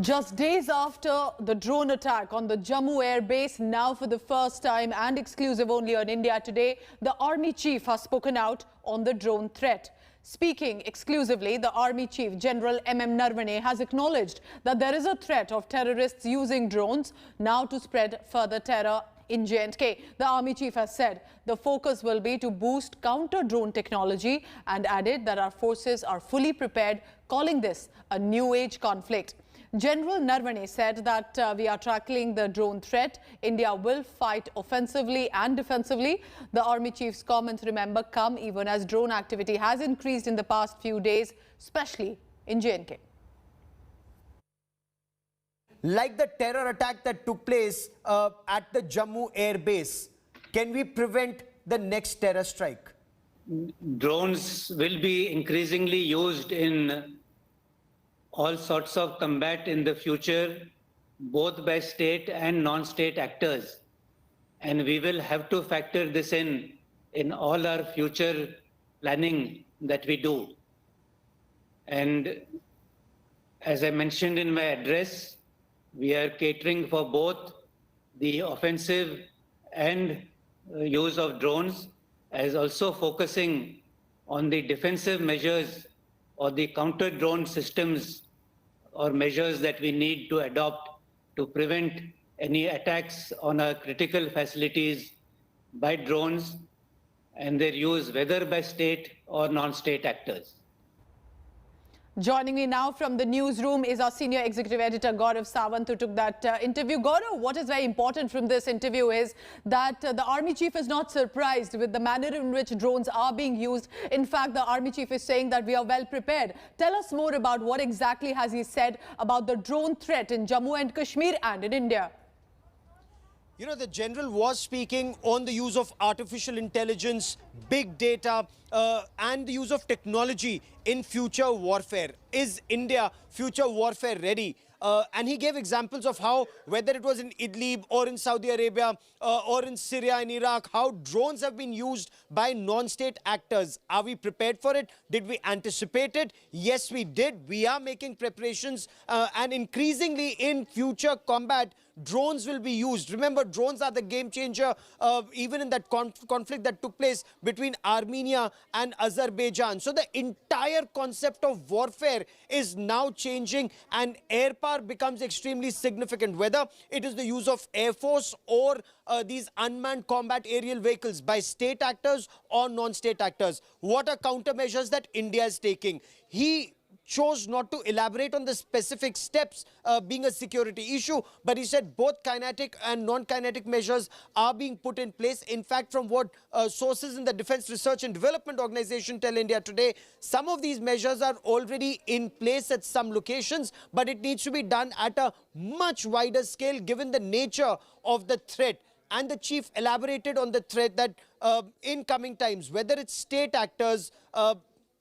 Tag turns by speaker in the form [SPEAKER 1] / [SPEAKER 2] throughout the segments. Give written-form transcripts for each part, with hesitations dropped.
[SPEAKER 1] Just days after the drone attack on the Jammu air base, now for the first time and exclusive only on India Today, the Army Chief has spoken out on the drone threat. Speaking exclusively, the Army Chief General Narvane has acknowledged that there is a threat of terrorists using drones now to spread further terror in J&K. The Army Chief has said the focus will be to boost counter-drone technology and added that our forces are fully prepared, calling this a new age conflict. General Narvane said that we are tackling the drone threat. India will fight offensively and defensively. The Army Chief's comments, remember, come even as drone activity has increased in the past few days, especially in J&K.
[SPEAKER 2] Like the terror attack that took place at the Jammu air base, can we prevent the next terror strike?
[SPEAKER 3] Drones will be increasingly used in all sorts of combat in the future, both by state and non-state actors. And we will have to factor this in all our future planning that we do. And as I mentioned in my address, we are catering for both the offensive and use of drones, as also focusing on the defensive measures or the counter-drone systems or measures that we need to adopt to prevent any attacks on our critical facilities by drones and their use whether by state or non-state actors.
[SPEAKER 1] Joining me now from the newsroom is our senior executive editor, Gaurav Sawant, who took that interview. Gaurav, what is very important from this interview is that the Army Chief is not surprised with the manner in which drones are being used. In fact, the Army Chief is saying that we are well prepared. Tell us more about what exactly has he said about the drone threat in Jammu and Kashmir and in India.
[SPEAKER 2] You know, the general was speaking on the use of artificial intelligence, big data, and the use of technology in future warfare. Is India future warfare ready? And he gave examples of how, whether it was in Idlib or in Saudi Arabia or in Syria and Iraq, how drones have been used by non-state actors. Are we prepared for it? Did we anticipate it? Yes, we did. We are making preparations and increasingly in future combat, drones will be used. Remember, drones are the game changer even in that conflict that took place between Armenia and Azerbaijan. So the entire concept of warfare is now changing and air power becomes extremely significant, whether it is the use of air force or these unmanned combat aerial vehicles by state actors or non-state actors. What are countermeasures that India is taking? He chose not to elaborate on the specific steps being a security issue, but he said both kinetic and non-kinetic measures are being put in place. In fact, from what sources in the Defense Research and Development Organization tell India Today, some of these measures are already in place at some locations, but it needs to be done at a much wider scale given the nature of the threat. And the chief elaborated on the threat that in coming times, whether it's state actors,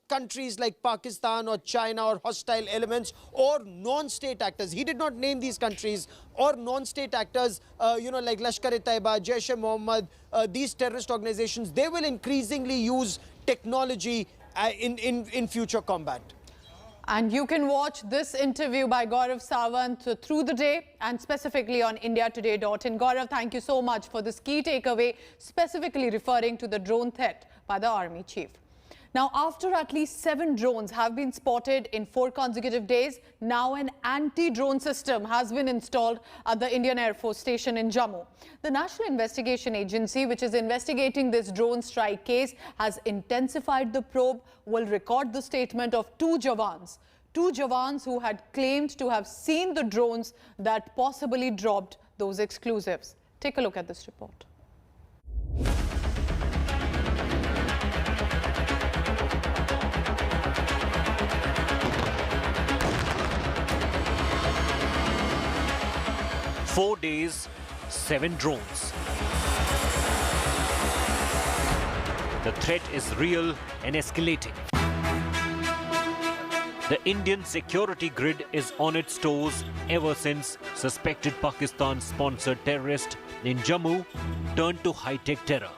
[SPEAKER 2] countries like Pakistan or China or hostile elements or non-state actors. He did not name these countries or non-state actors, you know, like Lashkar-e-Taiba, Jaish-e-Mohammed, these terrorist organizations. They will increasingly use technology in future combat.
[SPEAKER 1] And you can watch this interview by Gaurav Sawant through the day and specifically on indiatoday.in. Gaurav, thank you so much for this key takeaway, specifically referring to the drone threat by the Army Chief. Now, after at least 7 drones have been spotted in 4 consecutive days, now an anti-drone system has been installed at the Indian Air Force Station in Jammu. The National Investigation Agency, which is investigating this drone strike case, has intensified the probe, will record the statement of 2 Jawans. 2 Jawans who had claimed to have seen the drones that possibly dropped those explosives. Take a look at this report.
[SPEAKER 4] Four days, 7 drones. The threat is real and escalating. The Indian security grid is on its toes ever since suspected Pakistan-sponsored terrorist in Jammu turned to high-tech terror.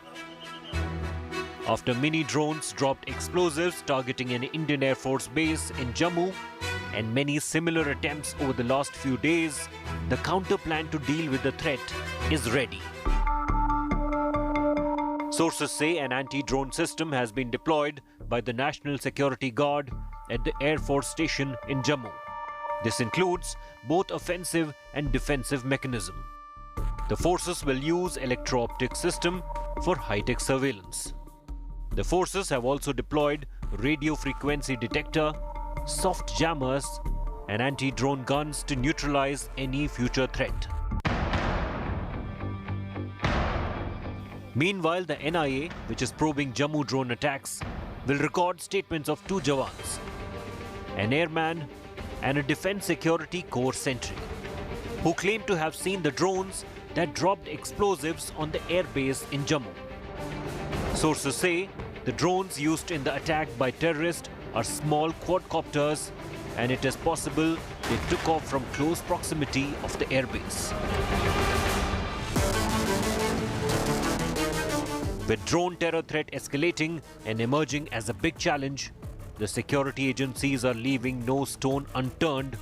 [SPEAKER 4] After mini drones dropped explosives targeting an Indian Air Force base in Jammu, and many similar attempts over the last few days, the counter plan to deal with the threat is ready. Sources say an anti-drone system has been deployed by the National Security Guard at the Air Force Station in Jammu. This includes both offensive and defensive mechanism. The forces will use electro-optic system for high-tech surveillance. The forces have also deployed radio frequency detector, soft jammers and anti-drone guns to neutralize any future threat. Meanwhile, the NIA, which is probing Jammu drone attacks, will record statements of 2 jawans, an airman and a Defence Security Corps sentry, who claim to have seen the drones that dropped explosives on the airbase in Jammu. Sources say the drones used in the attack by terrorists are small quadcopters, and it is possible they took off from close proximity of the airbase. With drone terror threat escalating and emerging as a big challenge, the security agencies are leaving no stone unturned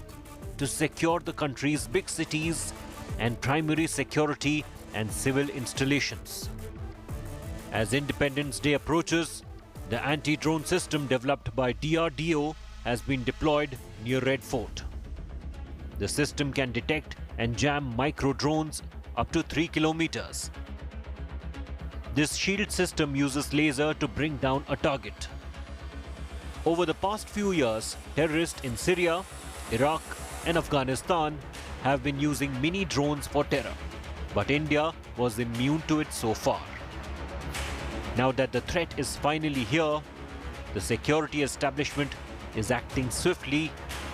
[SPEAKER 4] to secure the country's big cities and primary security and civil installations. As Independence Day approaches, the anti-drone system developed by DRDO has been deployed near Red Fort. The system can detect and jam micro-drones up to 3 kilometers. This shield system uses laser to bring down a target. Over the past few years, terrorists in Syria, Iraq and Afghanistan have been using mini drones for terror, but India was immune to it so far. Now that the threat is finally here, the security establishment is acting swiftly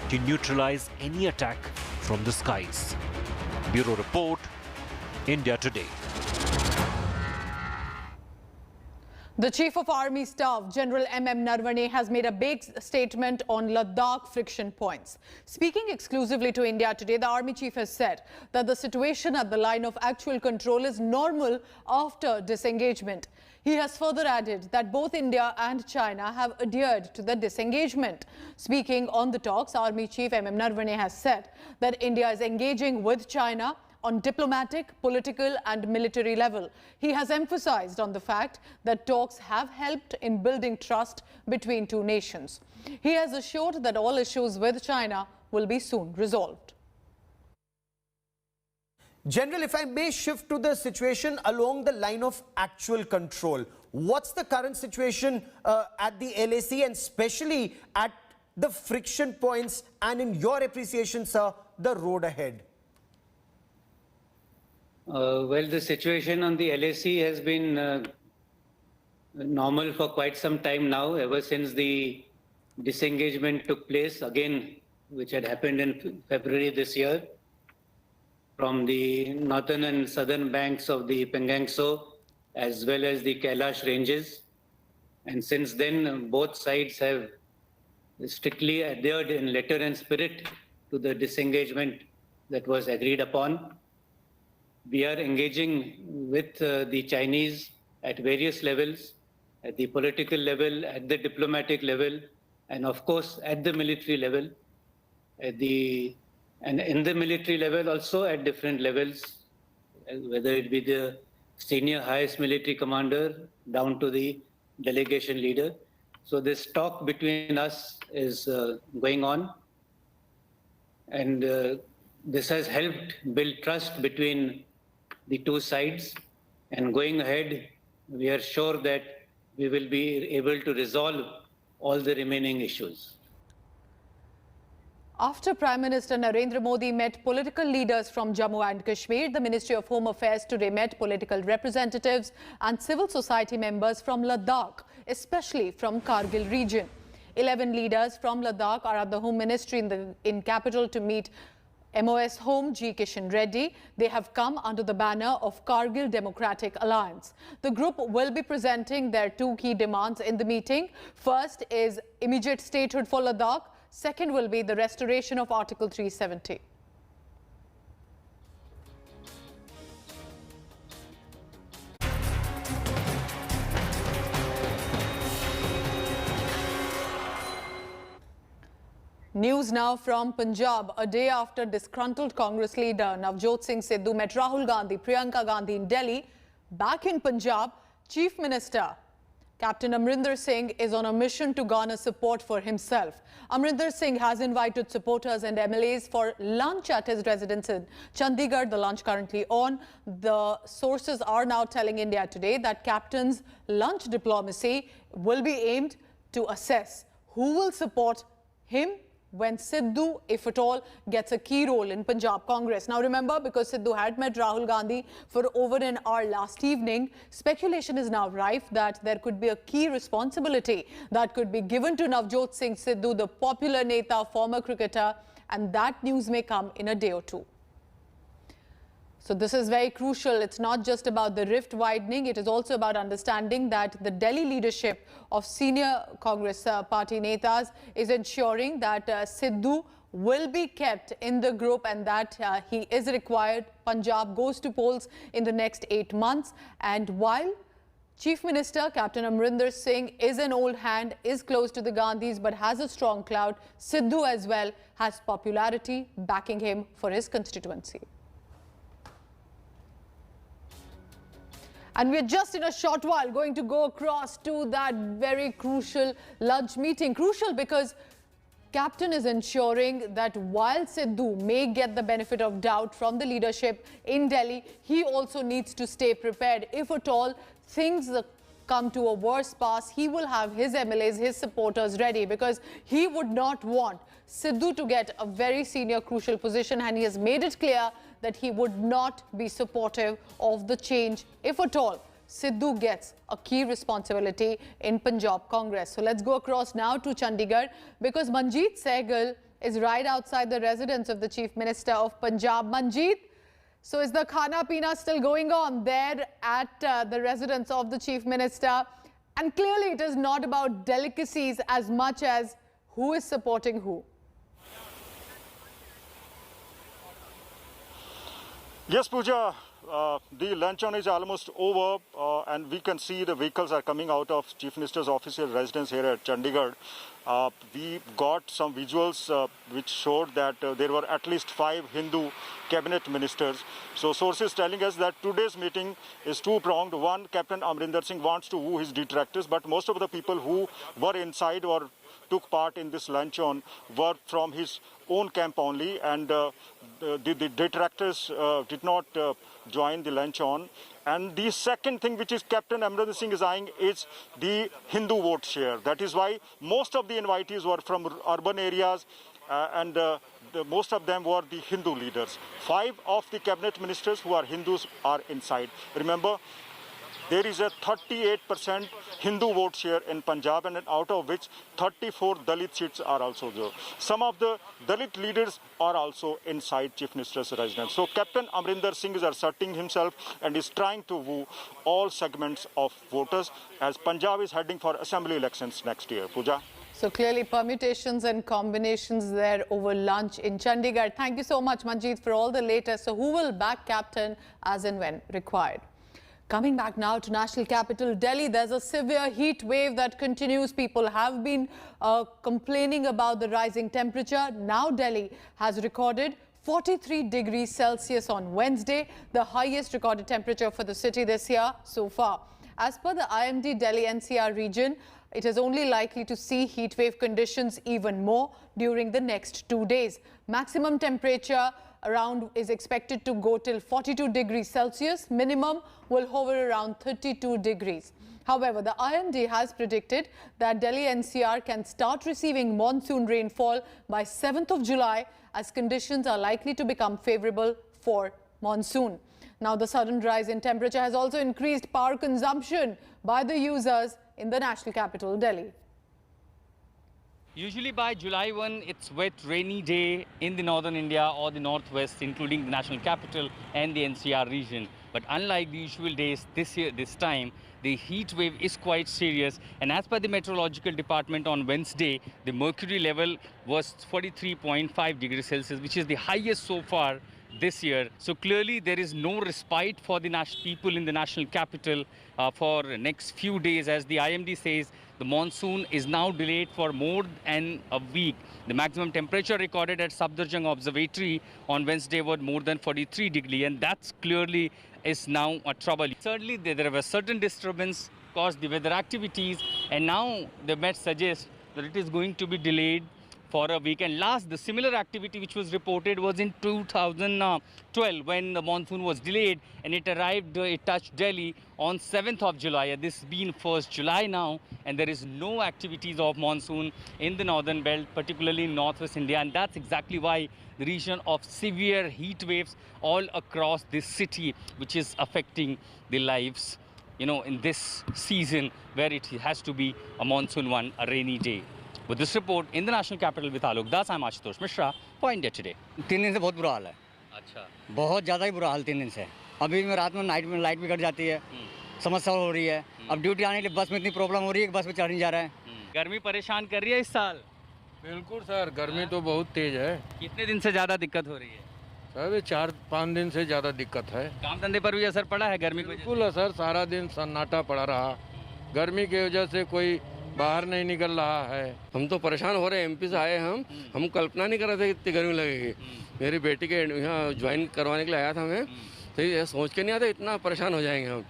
[SPEAKER 4] to neutralize any attack from the skies. Bureau Report, India Today.
[SPEAKER 1] The Chief of Army Staff, General M.M. Narvane, has made a big statement on Ladakh friction points. Speaking exclusively to India Today, the Army Chief has said that the situation at the line of actual control is normal after disengagement. He has further added that both India and China have adhered to the disengagement. Speaking on the talks, Army Chief M.M. Narvane has said that India is engaging with China on diplomatic, political and military level. He has emphasized on the fact that talks have helped in building trust between two nations. He has assured that all issues with China will be soon resolved.
[SPEAKER 2] General, if I may shift to the situation along the line of actual control, what's the current situation at the LAC and especially at the friction points, and in your appreciation, sir, the road ahead?
[SPEAKER 3] Well, the situation on the LAC has been normal for quite some time now, ever since the disengagement took place again, which had happened in February this year, from the northern and southern banks of the Pangangso, as well as the Kailash ranges. And since then, both sides have strictly adhered in letter and spirit to the disengagement that was agreed upon. We are engaging with the Chinese at various levels, at the political level, at the diplomatic level, and of course at the military level, and in the military level also at different levels, whether it be the senior highest military commander down to the delegation leader. So this talk between us is going on, and this has helped build trust between the two sides, and going ahead, we are sure that we will be able to resolve all the remaining issues.
[SPEAKER 1] After Prime Minister Narendra Modi met political leaders from Jammu and Kashmir, the Ministry of Home Affairs today met political representatives and civil society members from Ladakh, especially from Kargil region. 11 leaders from Ladakh are at the Home Ministry in capital to meet MOS Home G. Kishan Reddy. They have come under the banner of Kargil Democratic Alliance. The group will be presenting their two key demands in the meeting. First is immediate statehood for Ladakh. Second will be the restoration of Article 370. News now from Punjab. A day after disgruntled Congress leader Navjot Singh Sidhu met Rahul Gandhi, Priyanka Gandhi in Delhi, back in Punjab, Chief Minister Captain Amarinder Singh is on a mission to garner support for himself. Amarinder Singh has invited supporters and MLAs for lunch at his residence in Chandigarh. The lunch currently on. The sources are now telling India Today that Captain's lunch diplomacy will be aimed to assess who will support him when Sidhu, if at all, gets a key role in Punjab Congress. Now remember, because Sidhu had met Rahul Gandhi for over an hour last evening, speculation is now rife that there could be a key responsibility that could be given to Navjot Singh Sidhu, the popular Neta, former cricketer, and that news may come in a day or two. So this is very crucial. It's not just about the rift widening. It is also about understanding that the Delhi leadership of senior Congress party netas is ensuring that Sidhu will be kept in the group and that he is required. Punjab goes to polls in the next 8 months. And while Chief Minister Captain Amarinder Singh is an old hand, is close to the Gandhis but has a strong clout, Sidhu as well has popularity backing him for his constituency. And we're just in a short while going to go across to that very crucial lunch meeting. Crucial because Captain is ensuring that while Sidhu may get the benefit of doubt from the leadership in Delhi, he also needs to stay prepared. If at all things come to a worse pass, he will have his MLAs, his supporters ready, because he would not want Sidhu to get a very senior crucial position, and he has made it clear that he would not be supportive of the change if at all Sidhu gets a key responsibility in Punjab Congress. So let's go across now to Chandigarh, because Manjeet Sehgal is right outside the residence of the Chief Minister of Punjab. Manjeet, so is the Khana Pina still going on there at the residence of the Chief Minister? And clearly it is not about delicacies as much as who is supporting who.
[SPEAKER 5] Yes, Pooja, the luncheon is almost over and we can see the vehicles are coming out of Chief Minister's official residence here at Chandigarh. We got some visuals which showed that there were at least 5 Hindu cabinet ministers. So sources telling us that today's meeting is two-pronged. One, Captain Amarinder Singh wants to woo his detractors, but most of the people who were inside or took part in this luncheon were from his own camp only, and the detractors did not join the luncheon. And the second thing which is Captain Amarinder Singh is eyeing is the Hindu vote share. That is why most of the invitees were from urban areas and most of them were the Hindu leaders. 5 of the cabinet ministers who are Hindus are inside. Remember, there is a 38% Hindu vote share in Punjab, and out of which 34 Dalit seats are also there. Some of the Dalit leaders are also inside Chief Minister's residence. So Captain Amarinder Singh is asserting himself and is trying to woo all segments of voters as Punjab is heading for assembly elections next year. Pooja.
[SPEAKER 1] So clearly permutations and combinations there over lunch in Chandigarh. Thank you so much, Manjeet, for all the latest. So who will back Captain as and when required? Coming back now to national capital Delhi, there's a severe heat wave that continues. People have been complaining about the rising temperature. Now Delhi has recorded 43 degrees Celsius on Wednesday, the highest recorded temperature for the city this year so far. As per the IMD Delhi NCR region, it is only likely to see heat wave conditions even more during the next 2 days. Maximum temperature around is expected to go till 42 degrees Celsius. Minimum will hover around 32 degrees. However, the IMD has predicted that Delhi NCR can start receiving monsoon rainfall by 7th of July as conditions are likely to become favorable for monsoon. Now, the sudden rise in temperature has also increased power consumption by the users in the national capital, Delhi.
[SPEAKER 6] Usually by July 1, it's wet, rainy day in the northern India or the northwest, including the national capital and the NCR region. But unlike the usual days this time, the heat wave is quite serious. And as per the meteorological department on Wednesday, the mercury level was 43.5 degrees Celsius, which is the highest so far this year. So clearly there is no respite for the people in the national capital for next few days. As the IMD says, the monsoon is now delayed for more than a week. The maximum temperature recorded at Sabdarjung Observatory on Wednesday was more than 43 degrees, and that's clearly is now a trouble. Certainly there was certain disturbance caused the weather activities, and now the Met suggests that it is going to be delayed for a week. And last, the similar activity which was reported was in 2012 when the monsoon was delayed and it arrived, it touched Delhi on 7th of July. This has been 1st July now, and there is no activities of monsoon in the northern belt, particularly in northwest India, and that's exactly why the region of severe heat waves all across this city, which is affecting the lives, you know, in this season where it has to be a monsoon one, a rainy day. With this report in the national capital with Alok Das, I'm Ashutosh Mishra for India Today.
[SPEAKER 7] 3 दिन से बहुत बुरा हाल है।
[SPEAKER 6] अच्छा,
[SPEAKER 7] बहुत ज़्यादा ही बुरा हाल 3 दिन से। अभी में रात में नाइट में लाइट भी कट जाती है, समस्या हो रही है। अब ड्यूटी आने के लिए बस में इतनी प्रॉब्लम हो रही है कि बस में चढ़ नहीं जा रहा है।
[SPEAKER 6] गर्मी परेशान कर रही है इस साल?
[SPEAKER 8] बिल्कुल सर, गर्मी तो बहुत तेज है।
[SPEAKER 6] कितने दिन से ज़्यादा दिक्कत हो रही है?
[SPEAKER 8] सर 4-5 दिन से ज़्यादा दिक्कत है।
[SPEAKER 6] काम धंधे पर भी असर पड़ा है गर्मी की वजह से?
[SPEAKER 8] बिल्कुल है सर, सारा दिन सन्नाटा पड़ा रहा। गर्मी की वजह से कोई बाहर नहीं निकल रहा है।
[SPEAKER 9] हम तो परेशान हो रहे हैं। एमपी से आए हम कल्पना नहीं कर रहे थे कि इतनी गर्मी लगेगी। मेरी बेटी के यहाँ ज्वाइन करवाने के लिए आया था मैं, तो ये सोच के नहीं आता इतना परेशान हो जाएंगे हम।